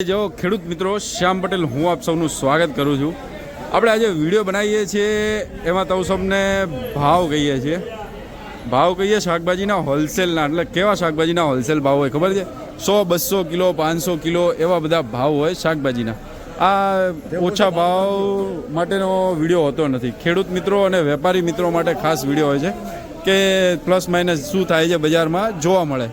જો ખેડૂત મિત્રો, શ્યામ પટેલ હું આપ સૌનું સ્વાગત કરું છું. આપણે આજે વિડીયો બનાવીએ છીએ એમાં તો સૌને ભાવ કહીએ છીએ. ભાવ કહીએ શાકભાજીના હોલસેલના, એટલે કેવા શાકભાજીના હોલસેલ ભાવ હોય ખબર છે? 100-200 કિલો 500 કિલો એવા બધા ભાવ હોય શાકભાજીના. આ ઓછા ભાવ માટેનો વિડીયો હોતો નથી. ખેડૂત મિત્રો અને વેપારી મિત્રો માટે ખાસ વિડીયો હોય છે કે પ્લસ માઇનસ શું થાય છે બજારમાં જોવા મળે.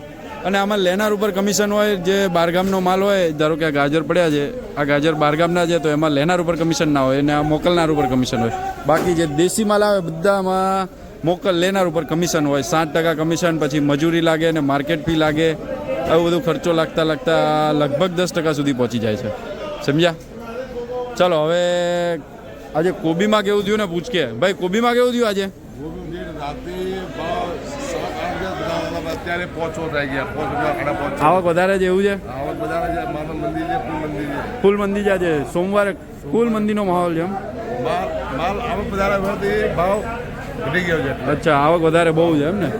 અને આમાં લેનાર ઉપર કમિશન હોય. જે બહારગામનો માલ હોય, ધારો કે આ ગાજર પડ્યા છે, આ ગાજર બહારગામના છે તો એમાં લેનાર ઉપર કમિશન ના હોય અને આ મોકલનાર ઉપર કમિશન હોય. બાકી જે દેશી માલ આવે બધામાં લેનાર ઉપર કમિશન હોય. 7% કમિશન, પછી મજૂરી લાગે અને માર્કેટ ફી લાગે. આવું બધું ખર્ચો લાગતા લગભગ 10% સુધી પહોંચી જાય છે. સમજ્યા? ચાલો હવે આજે કોબીમાં કેવું થયું ને પૂછકે. ભાઈ કોબીમાં કેવું થયું આજે? આવક વધારે છે એવું છે? ફૂલ મંદી છે આજે સોમવારે. ફૂલ મંદીનો માહોલ છે એમ? અચ્છા, આવક વધારે બહુ છે એમ ને?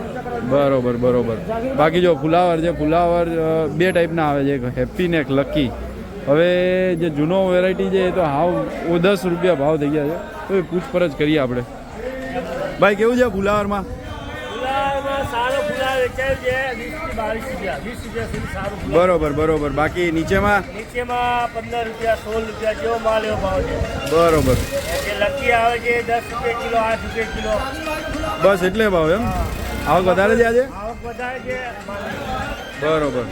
બરોબર. બાકી જો ફુલાવર છે, ફુલાવર બે ટાઈપના આવે છે, એક હેપી ને એક લકી. હવે જે જૂનો વેરાયટી છે એ તો હાવ 10 રૂપિયા ભાવ થઈ ગયા છે. તો પૂછપરછ કરીએ આપણે. ભાઈ કેવું છે ફુલાવરમાં? બરોબર. બાકી નીચેમાં 15 રૂપિયા 16 રૂપિયા જેવો માલ એવો ભાવ છે. બરોબર. લકી આવે છે 10 રૂપિયા કિલો, 8 રૂપિયા કિલો. બસ એટલે ભાવ એમ? આવક વધારે છે આજે? આવક વધારે છે. બરોબર,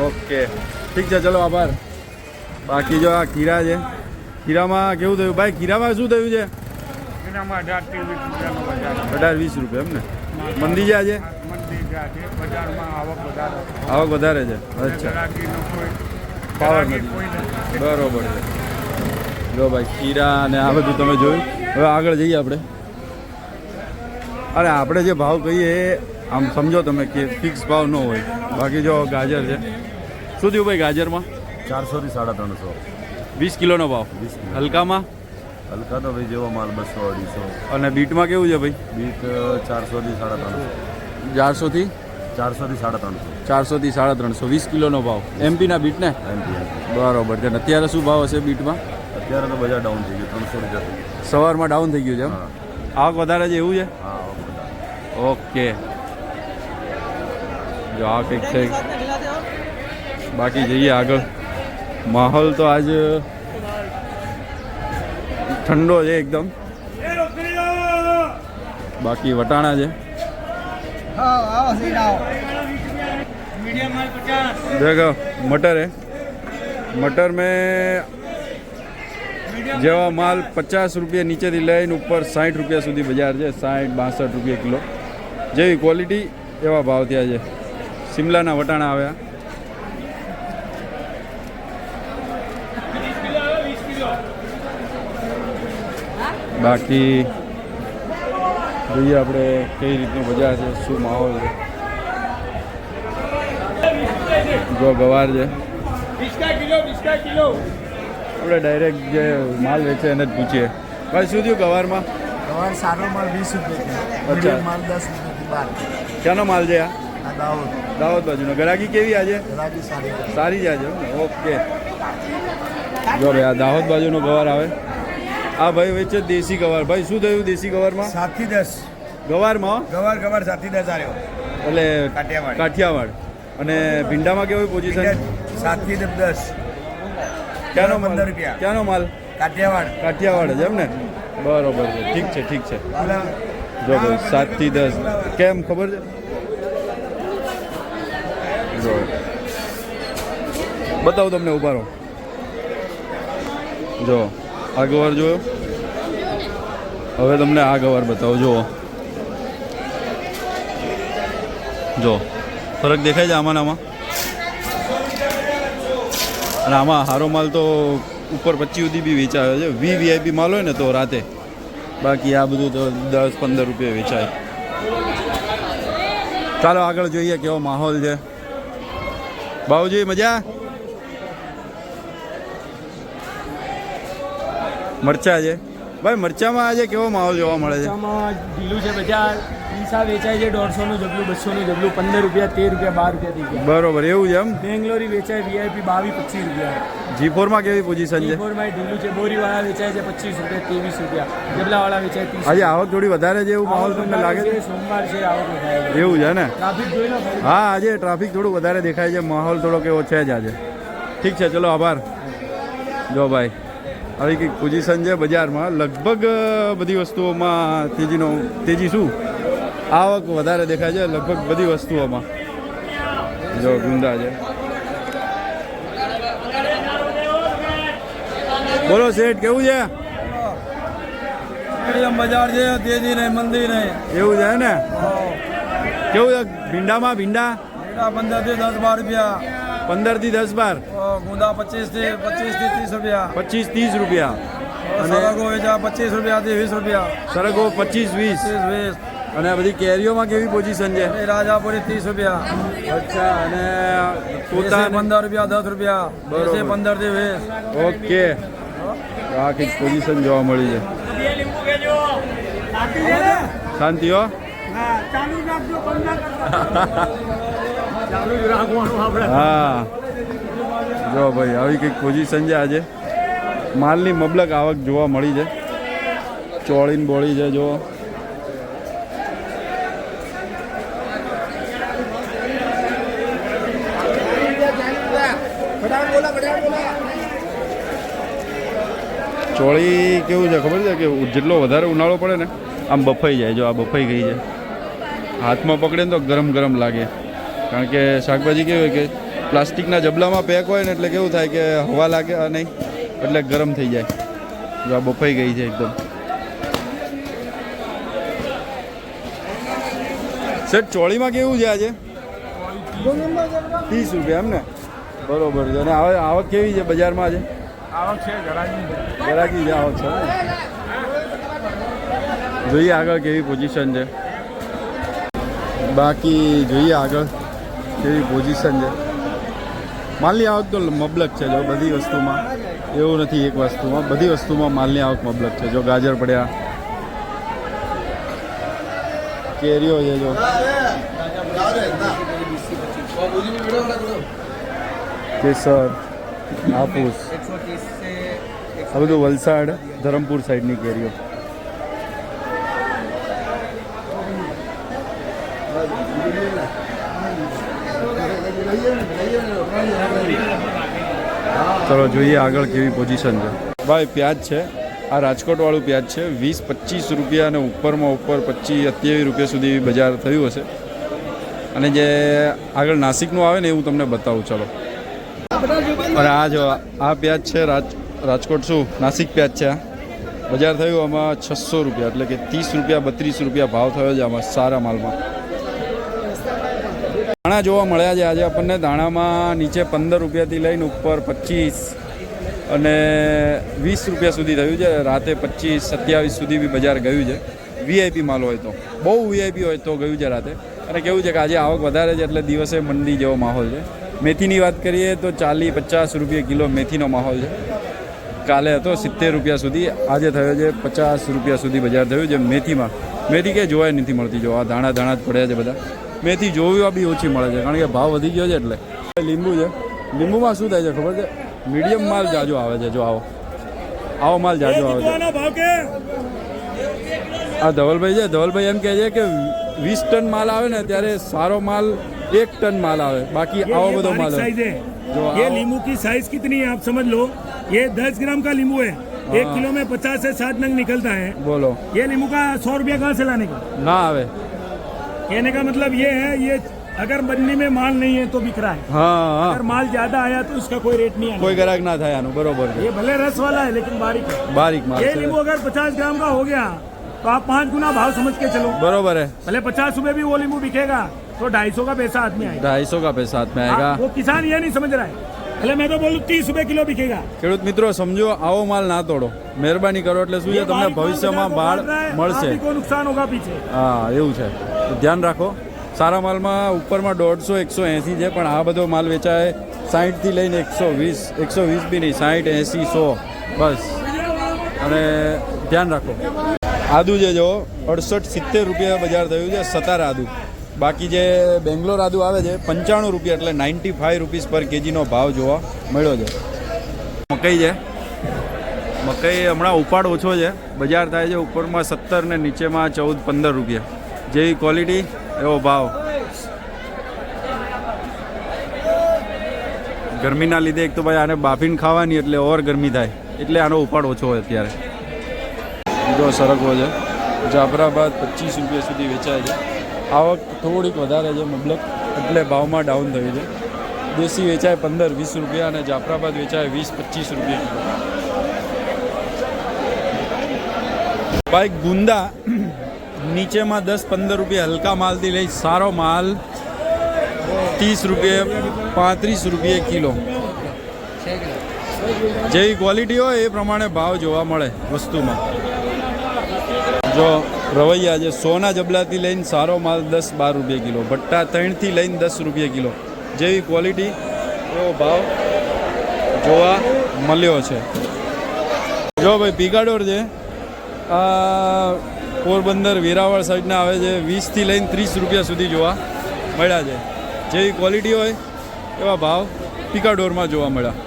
ઓકે, ઠીક છે, ચલો આભાર. બાકી જો આ ખીરા છે, ખીરામાં કેવું થયું ભાઈ? ખીરામાં શું થયું છે? 18-20 રૂપિયા એમ ને? મંદી છે આજે? આવક વધારે છે. અચ્છા, પાવર નથી. બરોબર છે. જો ભાઈ ખીરા અને આ બધું તમે જોયું. હવે આગળ જઈએ આપણે. અરે આપણે જે ભાવ કહીએ આમ સમજો તમે કે ફિક્સ ભાવ ન હોય. બાકી જો ગાજર છે, શું થયું ભાઈ ગાજરમાં? 400 થી 350. 20 કિલોનો ભાવ. હલકામાં? હલકા તો ભાઈ જેવો માલ 200-250. અને બીટમાં કેવું છે ભાઈ? બીટ 400 થી 350. 400 થી 350. 350. 20 કિલોનો ભાવ. એમપીના બીટ ને? એમપી. બરોબર છે. અત્યારે શું ભાવ હશે બીટમાં? અત્યારે તો બજાર ડાઉન થઈ ગયું, 300 રૂપિયા. સવારમાં ડાઉન થઈ ગયું છે એમ? આવક વધારે છે એવું છે? હા. ઓકે, જો આ કંઈક છે. બાકી જઈએ આગળ. માહોલ તો આજ ઠંડો છે એકદમ. બાકી વટાણા છે. देखो मटर है, मटर में જેવા માલ 50 રૂપિયા નીચેથી લઈને ઉપર 60 રૂપિયા સુધી બજાર છે. 60-62 રૂપિયા કિલો જેવી ક્વોલિટી એવા ભાવ થયા છે. શિમલાના વટાણા આવ્યા. બાકી જોઈએ આપણે કઈ રીતનું બજાર છે, શું માહોલ છે. જો ગવાર છે, આપણે ડાયરેક્ટ જે માલ વેચે એને જ પૂછીએ. ભાઈ શું થયું ગવારમાં? ગવાર સારો માલ 20 રૂપિયા. અચ્છા, માલ 10 રૂપિયાથી 12. ક્યાંનો માલ છે આ? દાહોદ. દાહોદ બાજુનો. ગરાકી કેવી આજે? ગરાકી સારી જ આજે. ઓકે, જો ભાઈ આ દાહોદ બાજુનો ગવાર આવે. આ ભાઈ વેચે દેશી ગવાર. ભાઈ શું થયું દેશી ગવારમાં? 7 થી 10. ગવારમાં ગવાર 7 થી 10 આવ્યો. એટલે કાઠિયાવાડ. અને ભીંડામાં કેવી પોઝિશન? 7 થી 10. ક્યાંનો 15 રૂપિયા. ક્યાંનો માલ? કાઠિયાવાડ છે એમ ને? બરોબર છે, ઠીક છે. જો ભાઈ 7 થી 10 કેમ ખબર છે? જો બતાવું તમને, ઉભા રહો. જો આ ગવાર જોયો. હવે તમને આ ગવાર બતાવો. જો ફરક દેખાય છે આમાં? અને આમાં સારો માલ તો ઉપર 25 સુધી બી વેચાયો છે. VIP માલ હોય ને તો રાતે. બાકી આ બધું તો 10-15 રૂપિયા વેચાય. ચાલો આગળ જોઈએ કેવો માહોલ છે. બાબુજી મજા? મરચા છે ભાઈ. મરચામાં આજે કેવો માહોલ જોવા મળે છે? ઢીલું છે બજાર. 20 કચ્છા વેચાય છે 150 નું જબલું, 200 નું જબલું, 15 રૂપિયા, 13 રૂપિયા, 12 રૂપિયા થઈ ગયા. બરોબર એવું છે એમ. બેંગ્લોરી વેચાય VIP 22-25 રૂપિયા. G4 માં કેવી પોઝિશન છે? G4 માં ઢીલું છે. બોરીવાળા વેચાય છે 25 રૂપિયા, 23 રૂપિયા. જબલાવાળા વેચાય 30. આજે આવક થોડી વધારે છે એવું માહોલ તમને લાગે છે? સોમવાર છે, આવક વધારે છે. એવું છે ને? ટ્રાફિક જોઈ લો ભાઈ. હા, આજે ટ્રાફિક થોડું વધારે દેખાય છે, માહોલ થોડો કેવો છે જ આજે. ઠીક છે, ચલો આભાર. જો ભાઈ આવી કંઈક પોઝિશન છે બજારમાં. લગભગ બધી વસ્તુઓમાં તેજી શું આવક વધારે દેખાય છે લગભગ બધી વસ્તુઓમાં. જો ગુંદા છે. બોલો શેઠ, કેવું છે? બજાર છે, તેજી નહીં, મંદી નહીં. એવું છે ને? કેવું છે ભીંડામાં? ભીંડા 15 થી 10 12 રૂપિયા. 15 થી 10 12. ગુંદા 25 થી 30 રૂપિયા. 25-30 રૂપિયા. અને સરગવો વેચા 25 રૂપિયા થી 20 રૂપિયા. સરગવો 25-20. 20. અને આ બધી કેરીઓમાં કેવી પોઝિશન છે? રાજાપુરી 30 રૂપિયા. અચ્છા. અને તોતા 15 રૂપિયા, 10 રૂપિયા. બરોબર. 15 થી 20. ઓકે, આ કંઈક પોઝિશન જોવા મળી છે. શાંતિ હો. હા, જો ભાઈ આવી કંઈક પોઝિશન છે આજે. માલની મબલક આવક જોવા મળી છે. ચોળીને બોળી છે જો. ચોળી કેવું છે ખબર છે કે જેટલો વધારે ઉનાળો પડે ને આમ બફાઈ જાય. જો આ બફાઈ ગઈ છે. હાથમાં પકડે ને તો ગરમ ગરમ લાગે. કારણ કે શાકભાજી કેવી હોય કે પ્લાસ્ટિકના જબલામાં પેક હોય ને એટલે કેવું થાય કે હવા લાગે નહીં એટલે ગરમ થઈ જાય. જો આ બફાઈ ગઈ છે એકદમ. સેટ ચોળીમાં કેવું છે આજે? 30 રૂપિયા એમ ને? બરોબર છે. અને આવક કેવી છે બજારમાં આજે? આવક છે ગરાગી છે આવક છે. જોઈએ આગળ કેવી પોઝિશન છે. બાકી જોઈએ આગળ કેવી પોઝિશન છે. માલની આવક તો મબલક છે જો બધી વસ્તુમાં. એવું નથી એક વસ્તુમાં, બધી વસ્તુમાં માલની આવક મબલક છે. જો ગાજર પડ્યા, કેરીઓ છે જો. કેસર, હાફૂસ, આ બધું વલસાડ ધરમપુર સાઈડની કેરીઓ. ચલો જોઈએ આગળ કેવી પોઝિશન છે. ભાઈ પ્યાજ છે, આ રાજકોટવાળું પ્યાજ છે. 20-25 રૂપિયા અને ઉપરમાં ઉપર 25-27 રૂપિયા સુધી બજાર થયું હશે. અને જે આગળ નાસિકનું આવે ને એવું તમને બતાવું. ચલો. અને આ જો આ પ્યાજ છે રાજકોટ શું નાસિક પ્યાજ છે. આ બજાર થયું આમાં 600 રૂપિયા, એટલે કે 30 રૂપિયા 32 રૂપિયા ભાવ થયો છે આમાં સારા માલમાં. દાણા જોવા મળ્યા છે આજે આપણને. દાણામાં નીચે 15 રૂપિયાથી લઈને ઉપર 25 અને 20 રૂપિયા સુધી થયું છે. રાતે 25-27 સુધી બી બજાર ગયું છે. VIP માલ હોય તો, બહુ VIP હોય તો ગયું છે રાતે. અને કેવું છે કે આજે આવક વધારે છે એટલે દિવસે મંદી જેવો માહોલ છે. મેથીની વાત કરીએ તો 40-50 રૂપિયા કિલો મેથીનો માહોલ છે. કાલે હતો 70 રૂપિયા સુધી, આજે થયો છે 50 રૂપિયા સુધી બજાર થયું છે મેથીમાં. મેથી કે જોવાય નથી મળતી. જો આ દાણા જ પડ્યા છે બધા. મેથી જોવા બી ઓછી મળે છે કારણ કે ભાવ વધી ગયો છે એટલે. લીંબુ છે. લીંબુમાં શું થાય છે ખબર છે? મીડિયમ માલ જાજો આવે છે. જો આવો માલ જાજો આવે છે. આ ધવલભાઈ છે, ધવલભાઈ એમ કહે છે કે 20 ટન માલ આવે ને ત્યારે સારો માલ 1 ટન માલ આવે, બાકી આવો બધો માલ साइज है। ये लींबू की साइज कितनी है आप समझ लो। ये 10 ग्राम का लींबू है, 1 किलो में 50 से 60 नंग निकलता है। બોલો ये लींबू का 100 रुपया कहाँ से लाने का? ના આવે. कहने का मतलब ये है, ये अगर मंडी में माल नहीं है तो बिक रहा है। હા હા, अगर माल ज्यादा आया तो इसका कोई रेट नहीं आना। કોઈ ગ્રાહક ના થાય આનું. બરોબર છે. ये भले रस वाला है लेकिन बारीक है। બારીક માલ ये છે. लींबू अगर 50 ग्राम का हो गया तो आप 5 गुना भाव समझ के चलो। बरोबर है. भले 50 रुपए भी वो लींबू बिकेगा तो 250 का पैसा हाथ में आएगा। 250 का पैसा हाथ में आएगा. वो किसान ये नहीं समझ रहा है। भले मैं तो बोलूँ 30 रुपए किलो बिकेगा। ખેડૂત મિત્રો સમજો, આવો માલ ના તોડો, મહેરબાની કરો. એટલે શું છે, તમને ભવિષ્યમાં ભાવ મળશે. को नुकसान होगा पीछे। હા એવું છે, તો ધ્યાન રાખો. સારા માલમાં ઉપરમાં 150-180 છે, પણ આ બધો માલ વેચાય 60 થી લઈને 120 બી નહીં, 60-80-100 બસ. અને ધ્યાન રાખો. આદુ જે જો 68-70 રૂપિયા બજાર થયું છે સતારા આદુ. બાકી જે બેંગ્લોર આદુ આવે છે 95 રૂપિયા, એટલે 95 રૂપીસ પર કેજીનો ભાવ જોવા મળ્યો છે. મકાઈ છે, મકાઈ હમણાં ઉપાડ ઓછો છે, બજાર થાય છે ઉપરમાં 17 ને નીચેમાં 14-15 રૂપિયા. જેવી ક્વોલિટી એવો ભાવ. ગરમીના લીધે એક તો ભાઈ આને બાફીને ખાવાની એટલે ઓર ગરમી થાય, એટલે આનો ઉપાડ ઓછો હોય અત્યારે. બીજો સરગવો છે, જાફરાબાદ 25 રૂપિયા સુધી વેચાય છે. આવક થોડીક વધારે છે મબલક, એટલે ભાવમાં ડાઉન થયું છે. દેશી વેચાય 15-20 રૂપિયા અને જાફરાબાદ વેચાય 20-25 રૂપિયા કિલો. ભાઈ ગુંદા નીચેમાં 10-15 રૂપિયા હલકા માલથી લઈ સારો માલ 30 રૂપિયા 35 રૂપિયા કિલો. જેવી ક્વોલિટી હોય એ પ્રમાણે ભાવ જોવા મળે વસ્તુમાં. જો રવૈયા છે, સોના જબલાથી લઈને સારો માલ 10-12 રૂપિયા કિલો, ભટ્ટા 3થી લઈને 10 રૂપિયા કિલો. જેવી ક્વોલિટી એવો ભાવ જોવા મળ્યો છે. જો ભાઈ પિકાડોર છે, આ પોરબંદર વેરાવળ સાઈડના આવે છે, 20થી લઈને 30 રૂપિયા સુધી જોવા મળ્યા છે. જેવી ક્વોલિટી હોય એવા ભાવ પિકાડોરમાં જોવા મળ્યા.